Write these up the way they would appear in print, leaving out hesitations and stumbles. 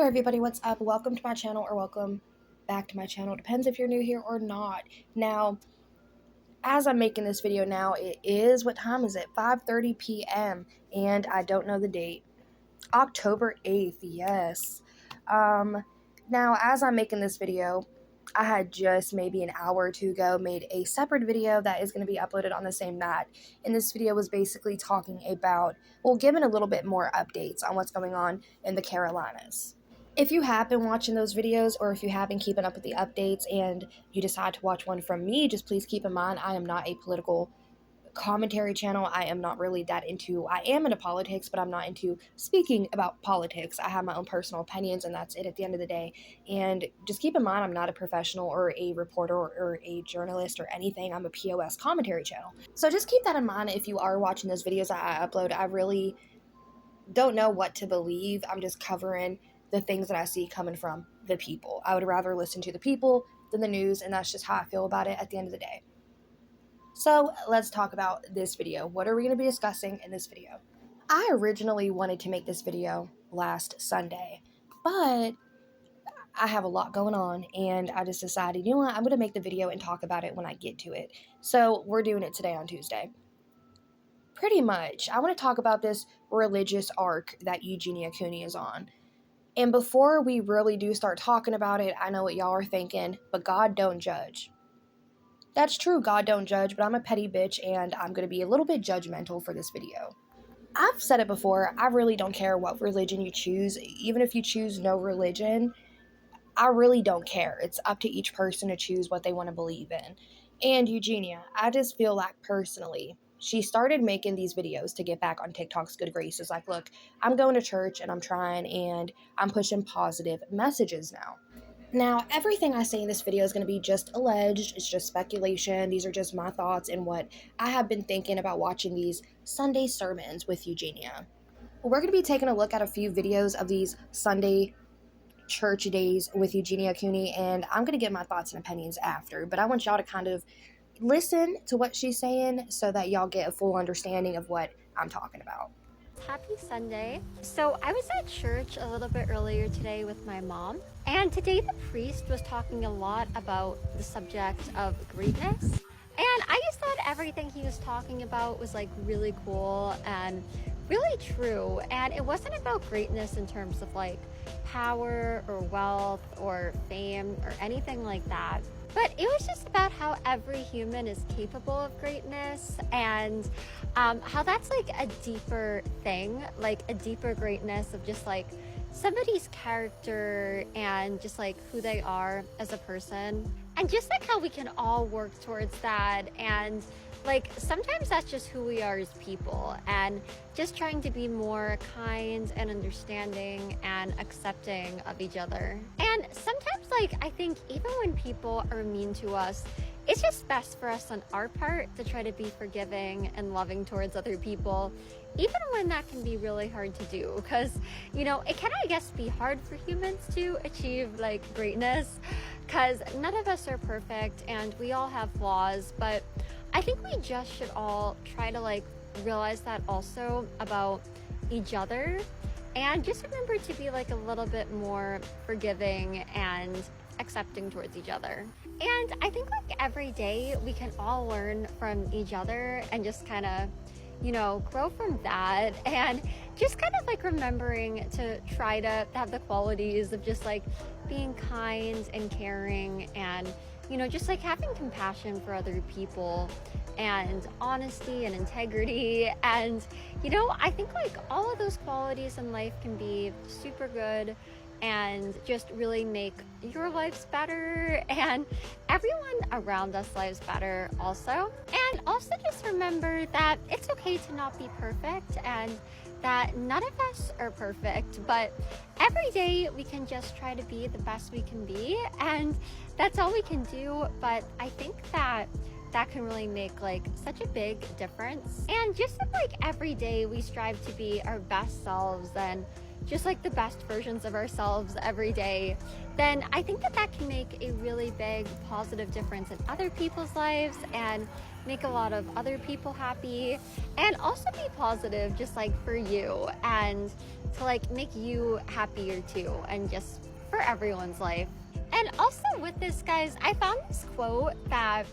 Hello everybody, what's up? Welcome to my channel, or welcome back to my channel. Depends if you're new here or not. Now, as I'm making this video now, it is, what time is it? 5:30 p.m. and I don't know the date. October 8th, yes. Now, as I'm making this video, I had just maybe an hour or two ago made a separate video that is going to be uploaded on the same night. And this video was basically talking about, well, giving a little bit more updates on what's going on in the Carolinas. If you have been watching those videos, or if you have been keeping up with the updates and you decide to watch one from me, just please keep in mind I am not a political commentary channel. I am not really that into, I am into politics, but I'm not into speaking about politics. I have my own personal opinions, and that's it at the end of the day. And just keep in mind, I'm not a professional or a reporter or a journalist or anything. I'm a POS commentary channel. So just keep that in mind if you are watching those videos that I upload. I really don't know what to believe. I'm just covering the things that I see coming from the people. I would rather listen to the people than the news, and that's just how I feel about it at the end of the day. So let's talk about this video. What are we going to be discussing in this video? I originally wanted to make this video last Sunday, but I have a lot going on, and I just decided, you know what, I'm going to make the video and talk about it when I get to it. So we're doing it today on Tuesday. Pretty much, I want to talk about this religious arc that Eugenia Cooney is on. And before we really do start talking about it, I know what y'all are thinking, but God don't judge. That's true, God don't judge, but I'm a petty bitch, and I'm going to be a little bit judgmental for this video. I've said it before, I really don't care what religion you choose. Even if you choose no religion, I really don't care. It's up to each person to choose what they want to believe in. And Eugenia, I just feel like personally, she started making these videos to get back on TikTok's good graces. Like, look, I'm going to church and I'm trying, and I'm pushing positive messages now. Now, everything I say in this video is going to be just alleged. It's just speculation. These are just my thoughts and what I have been thinking about watching these Sunday sermons with Eugenia. We're going to be taking a look at a few videos of these Sunday church days with Eugenia Cooney, and I'm going to get my thoughts and opinions after. But I want y'all to kind of listen to what she's saying so that y'all get a full understanding of what I'm talking about. Happy Sunday. So I was at church a little bit earlier today with my mom, and today the priest was talking a lot about the subject of greatness, and I just thought everything he was talking about was like really cool and really true. And it wasn't about greatness in terms of like power or wealth or fame or anything like that. But it was just about how every human is capable of greatness, and how that's like a deeper thing, like a deeper greatness of just like somebody's character and just like who they are as a person. And just like how we can all work towards that, and like sometimes that's just who we are as people, and just trying to be more kind and understanding and accepting of each other. And sometimes, like, I think even when people are mean to us, it's just best for us on our part to try to be forgiving and loving towards other people, even when that can be really hard to do, because, you know, it can, I guess, be hard for humans to achieve like greatness, because none of us are perfect and we all have flaws. But I think we just should all try to like realize that also about each other, and just remember to be like a little bit more forgiving and accepting towards each other. And I think like every day we can all learn from each other and just kind of, you know, grow from that, and just kind of like remembering to try to have the qualities of just like being kind and caring, and, you know, just like having compassion for other people, and honesty and integrity. And, you know, I think like all of those qualities in life can be super good and just really make your lives better and everyone around us lives better also. And also just remember that it's okay to not be perfect, and that none of us are perfect, but every day we can just try to be the best we can be, and that's all we can do. But I think that can really make like such a big difference. And just if like every day we strive to be our best selves and just like the best versions of ourselves every day, then I think that that can make a really big positive difference in other people's lives and make a lot of other people happy, and also be positive just like for you, and to like make you happier too, and just for everyone's life. And also with this, guys, I found this quote that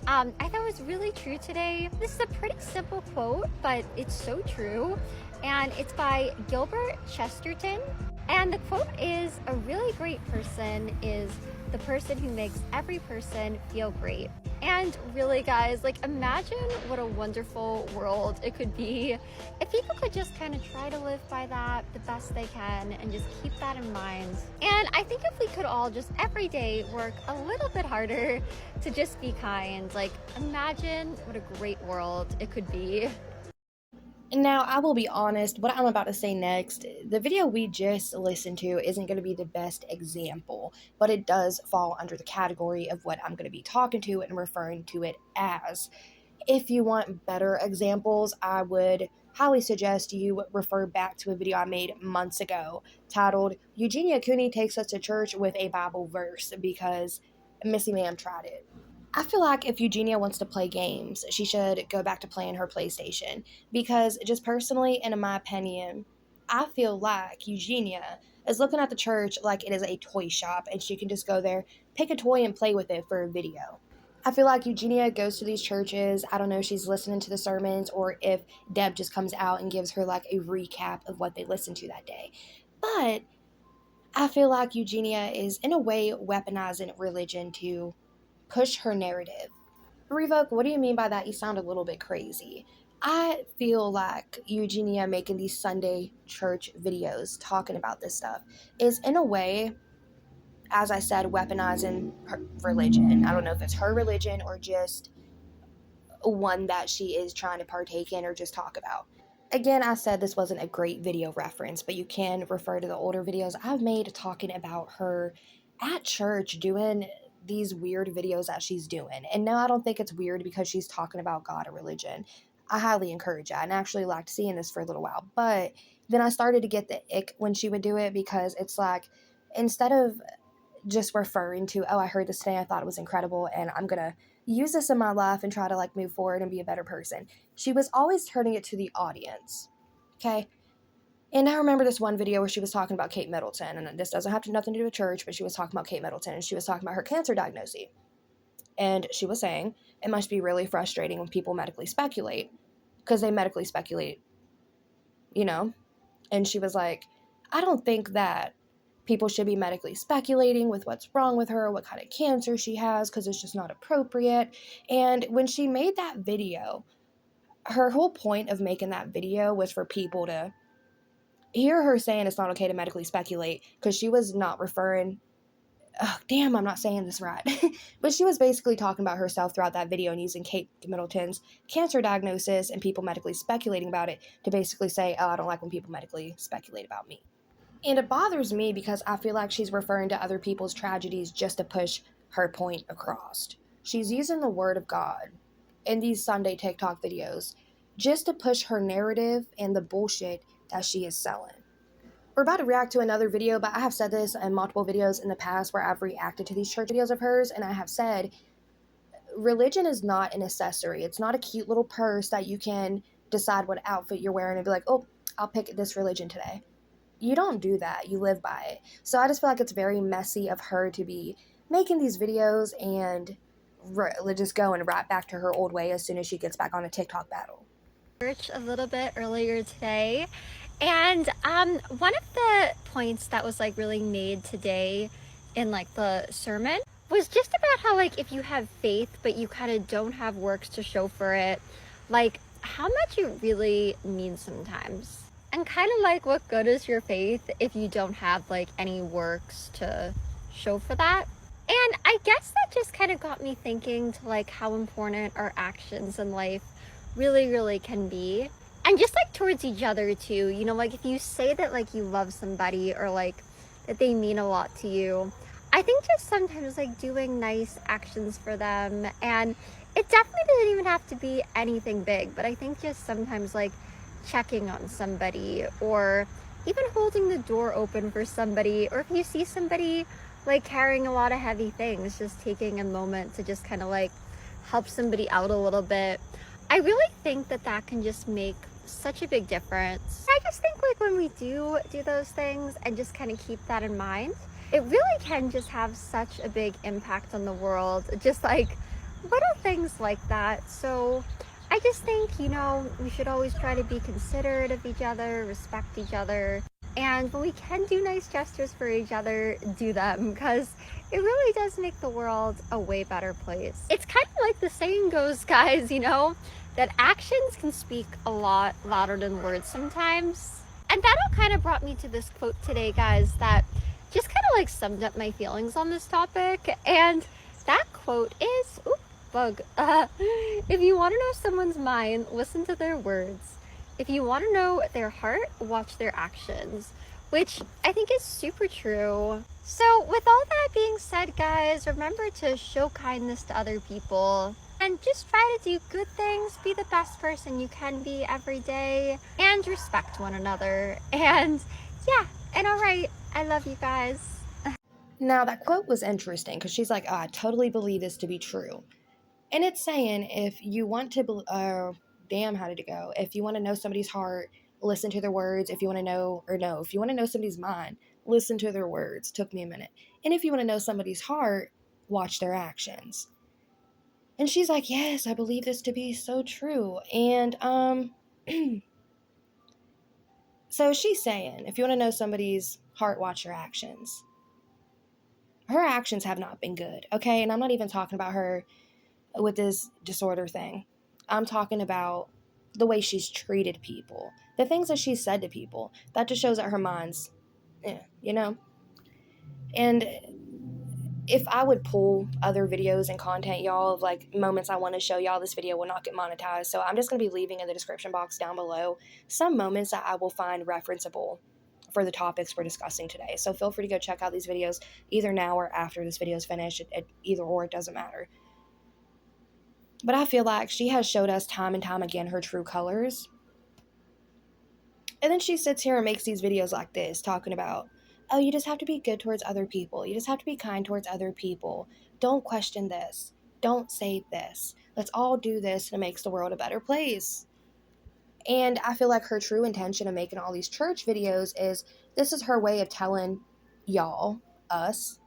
I thought was really true today. This is a pretty simple quote, but it's so true. And it's by Gilbert Chesterton. And the quote is, "A really great person is the person who makes every person feel great." And really, guys, like imagine what a wonderful world it could be if people could just kind of try to live by that the best they can and just keep that in mind. And I think if we could all just every day work a little bit harder to just be kind, like imagine what a great world it could be. Now, I will be honest, what I'm about to say next, the video we just listened to isn't going to be the best example, but it does fall under the category of what I'm going to be talking to and referring to it as. If you want better examples, I would highly suggest you refer back to a video I made months ago titled Eugenia Cooney Takes Us to Church with a Bible Verse, because Missy Ma'am tried it. I feel like if Eugenia wants to play games, she should go back to playing her PlayStation. Because, just personally, and in my opinion, I feel like Eugenia is looking at the church like it is a toy shop and she can just go there, pick a toy, and play with it for a video. I feel like Eugenia goes to these churches. I don't know if she's listening to the sermons or if Deb just comes out and gives her like a recap of what they listened to that day. But I feel like Eugenia is, in a way, weaponizing religion to push her narrative. Revoke, what do you mean by that? You sound a little bit crazy. I feel like Eugenia making these Sunday church videos talking about this stuff is, in a way, as I said, weaponizing her religion. I don't know if it's her religion or just one that she is trying to partake in or just talk about. Again, I said this wasn't a great video reference, but you can refer to the older videos I've made talking about her at church doing these weird videos that she's doing. And no, I don't think it's weird because she's talking about God or religion. I highly encourage that and actually liked seeing this for a little while. But then I started to get the ick when she would do it, because it's like, instead of just referring to, oh, I heard this today, I thought it was incredible, and I'm gonna use this in my life and try to like move forward and be a better person, she was always turning it to the audience. Okay. And I remember this one video where she was talking about Kate Middleton, and this doesn't have nothing to do with church, but she was talking about Kate Middleton, and she was talking about her cancer diagnosis. And she was saying it must be really frustrating when people medically speculate, because they medically speculate, you know? And she was like, I don't think that people should be medically speculating with what's wrong with her, what kind of cancer she has, because it's just not appropriate. And when she made that video, her whole point of making that video was for people to hear her saying it's not okay to medically speculate, because she was not referring, oh, damn, I'm not saying this right. But she was basically talking about herself throughout that video and using Kate Middleton's cancer diagnosis and people medically speculating about it to basically say, oh, I don't like when people medically speculate about me. And it bothers me because I feel like she's referring to other people's tragedies just to push her point across. She's using the word of God in these Sunday TikTok videos just to push her narrative and the bullshit that she is selling. We're about to react to another video, but I have said this in multiple videos in the past where I've reacted to these church videos of hers, and I have said religion is not an accessory. It's not a cute little purse that you can decide what outfit you're wearing and be like, oh, I'll pick this religion today. You don't do that. You live by it. So I just feel like it's very messy of her to be making these videos and just going right back to her old way as soon as she gets back on a TikTok battle. Church a little bit earlier today, and one of the points that was like really made today in like the sermon was just about how, like, if you have faith but you kind of don't have works to show for it, like how much it really means sometimes. And kind of like, what good is your faith if you don't have like any works to show for that? And I guess that just kind of got me thinking to like how important our actions in life really can be. And just like towards each other too, you know, like if you say that like you love somebody or like that they mean a lot to you, I think just sometimes like doing nice actions for them, and it definitely doesn't even have to be anything big, but I think just sometimes like checking on somebody, or even holding the door open for somebody, or if you see somebody like carrying a lot of heavy things, just taking a moment to just kind of like help somebody out a little bit. I really think that that can just make such a big difference. I just think like when we do those things and just kind of keep that in mind, it really can just have such a big impact on the world, just like little things like that. So I just think, we should always try to be considerate of each other, respect each other, and when we can do nice gestures for each other, do them, because it really does make the world a way better place. It's kind of like the saying goes, guys, that actions can speak a lot louder than words sometimes. And that all kind of brought me to this quote today, guys, that just kind of like summed up my feelings on this topic. And that quote is, oop, bug. If you want to know someone's mind, listen to their words. If you want to know their heart, watch their actions, which I think is super true. So, with all that being said, guys, remember to show kindness to other people and just try to do good things, be the best person you can be every day, and respect one another. And yeah, and all right, I love you guys. Now, that quote was interesting because she's like, oh, I totally believe this to be true. And it's saying if you want to, damn, how did it go? If you want to know somebody's heart, listen to their words. If you want to know, or no, if you want to know somebody's mind, listen to their words. Took me a minute. And if you want to know somebody's heart, watch their actions. And she's like, yes, I believe this to be so true. And, so she's saying, if you want to know somebody's heart, watch your actions. Her actions have not been good, okay? And I'm not even talking about her with this disorder thing. I'm talking about the way she's treated people, the things that she's said to people. That just shows that her mind's, And if I would pull other videos and content, y'all, of like moments I want to show y'all, this video will not get monetized. So I'm just going to be leaving in the description box down below some moments that I will find referenceable for the topics we're discussing today. So feel free to go check out these videos either now or after this video is finished. Either or, it doesn't matter. But I feel like she has showed us time and time again her true colors. And then she sits here and makes these videos like this, talking about, oh, you just have to be good towards other people. You just have to be kind towards other people. Don't question this. Don't say this. Let's all do this, and it makes the world a better place. And I feel like her true intention of making all these church videos is this is her way of telling y'all, us,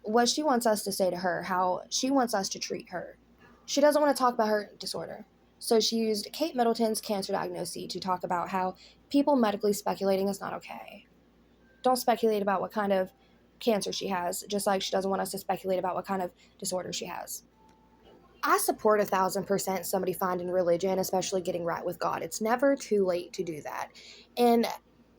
what she wants us to say to her, how she wants us to treat her. She doesn't want to talk about her disorder. So she used Kate Middleton's cancer diagnosis to talk about how people medically speculating is not okay. Don't speculate about what kind of cancer she has, just like she doesn't want us to speculate about what kind of disorder she has. I support 1,000% somebody finding religion, especially getting right with God. It's never too late to do that. And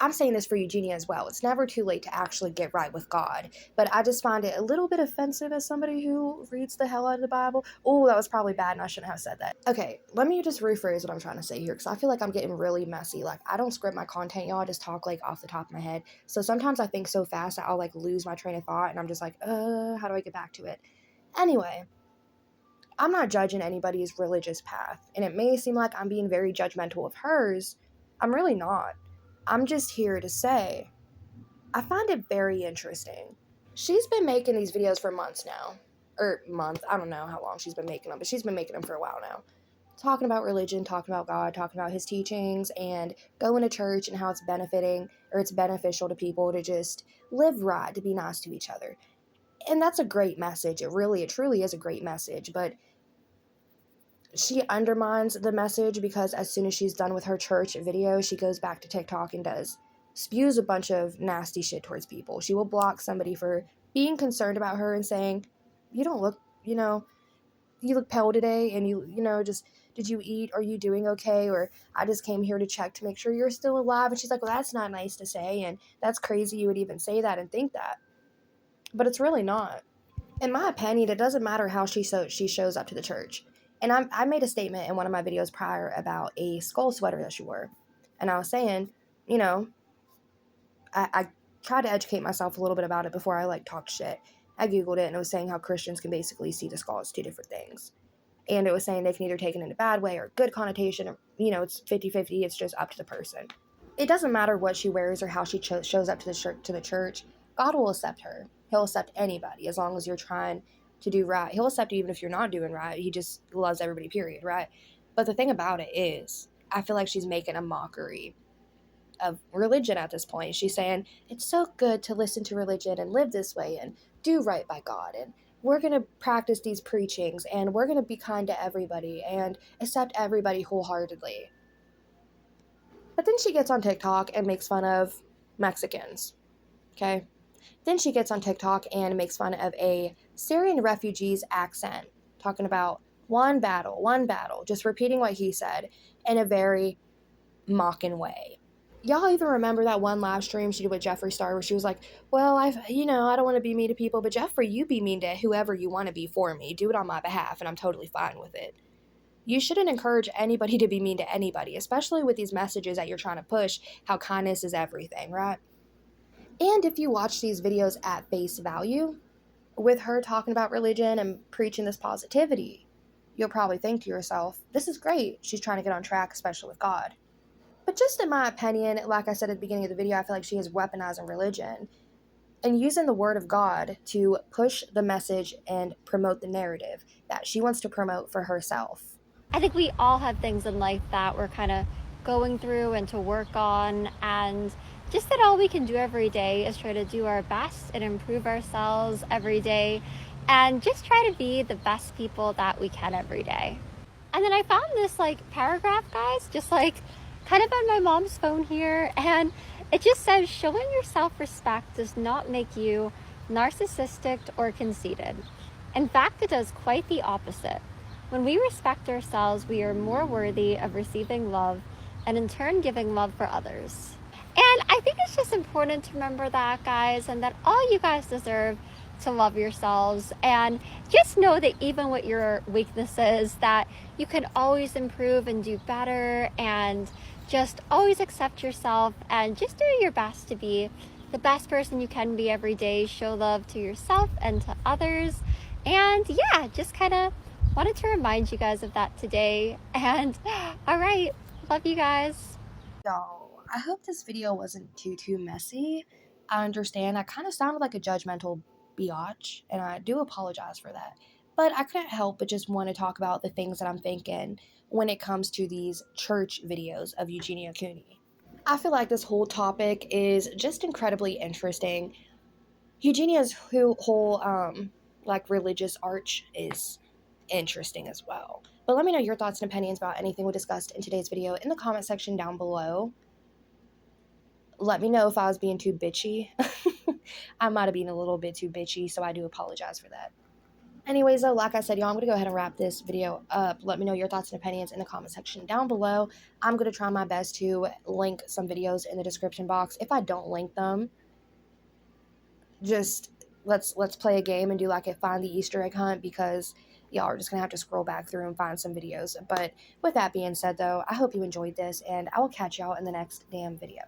I'm saying this for Eugenia as well. It's never too late to actually get right with God. But I just find it a little bit offensive as somebody who reads the hell out of the Bible. Oh, that was probably bad and I shouldn't have said that. Okay, let me just rephrase what I'm trying to say here because I feel like I'm getting really messy. Like, I don't script my content, y'all. I just talk like off the top of my head. So sometimes I think so fast that I'll like lose my train of thought and I'm just like, how do I get back to it? Anyway, I'm not judging anybody's religious path, and it may seem like I'm being very judgmental of hers. I'm really not. I'm just here to say, I find it very interesting. She's been making these videos for months now. I don't know how long she's been making them, but she's been making them for a while now. Talking about religion, talking about God, talking about his teachings, and going to church and how it's benefiting, or it's beneficial to people to just live right, to be nice to each other. And that's a great message. It truly is a great message, but she undermines the message because as soon as she's done with her church video, she goes back to TikTok and spews a bunch of nasty shit towards people. She will block somebody for being concerned about her and saying, you don't look, you look pale today and just, did you eat? Are you doing okay? Or I just came here to check to make sure you're still alive. And she's like, well, that's not nice to say. And that's crazy you would even say that and think that. But it's really not. In my opinion, it doesn't matter how she shows up to the church. And I made a statement in one of my videos prior about a skull sweater that she wore. And I was saying, I tried to educate myself a little bit about it before I talked shit. I Googled it and it was saying how Christians can basically see the skull as two different things. And it was saying they can either take it in a bad way or good connotation or, it's 50-50. It's just up to the person. It doesn't matter what she wears or how she shows up to the church. God will accept her. He'll accept anybody as long as you're trying to do right. He'll accept you even if you're not doing right. He just loves everybody, period, right? But the thing about it is, I feel like she's making a mockery of religion at this point. She's saying it's so good to listen to religion and live this way and do right by God, and we're going to practice these preachings, and we're going to be kind to everybody and accept everybody wholeheartedly. But then she gets on TikTok and makes fun of Mexicans. Okay. Then she gets on TikTok and makes fun of a Syrian refugee's accent, talking about one battle, just repeating what he said in a very mocking way. Y'all even remember that one live stream she did with Jeffree Star where she was like, well, I don't want to be mean to people, but Jeffree, you be mean to whoever you want to be for me. Do it on my behalf, and I'm totally fine with it. You shouldn't encourage anybody to be mean to anybody, especially with these messages that you're trying to push, how kindness is everything, right? And if you watch these videos at face value, with her talking about religion and preaching this positivity, you'll probably think to yourself, this is great. She's trying to get on track, especially with God. But just in my opinion, like I said at the beginning of the video, I feel like she is weaponizing religion and using the word of God to push the message and promote the narrative that she wants to promote for herself. I think we all have things in life that we're kind of going through and to work on, and just that all we can do every day is try to do our best and improve ourselves every day and just try to be the best people that we can every day. And then I found this like paragraph, guys, just like kind of on my mom's phone here, and it just says showing your self-respect does not make you narcissistic or conceited. In fact, it does quite the opposite. When we respect ourselves, we are more worthy of receiving love and in turn giving love for others. And I think it's just important to remember that, guys, and that all you guys deserve to love yourselves, and just know that even with your weaknesses, that you can always improve and do better, and just always accept yourself and just do your best to be the best person you can be every day. Show love to yourself and to others. And yeah, just kind of wanted to remind you guys of that today. And all right, love you guys. Y'all, I hope this video wasn't too messy. I understand I kind of sounded like a judgmental biatch, and I do apologize for that. But I couldn't help but just want to talk about the things that I'm thinking when it comes to these church videos of Eugenia Cooney. I feel like this whole topic is just incredibly interesting. Eugenia's whole like religious arch is interesting as well. But let me know your thoughts and opinions about anything we discussed in today's video in the comment section down below. Let me know if I was being too bitchy. I might have been a little bit too bitchy, so I do apologize for that. Anyways, though, like I said, y'all, I'm going to go ahead and wrap this video up. Let me know your thoughts and opinions in the comment section down below. I'm going to try my best to link some videos in the description box. If I don't link them, just let's play a game and do like a find the Easter egg hunt, because y'all are just gonna have to scroll back through and find some videos. But with that being said, though, I hope you enjoyed this, and I will catch y'all in the next damn video.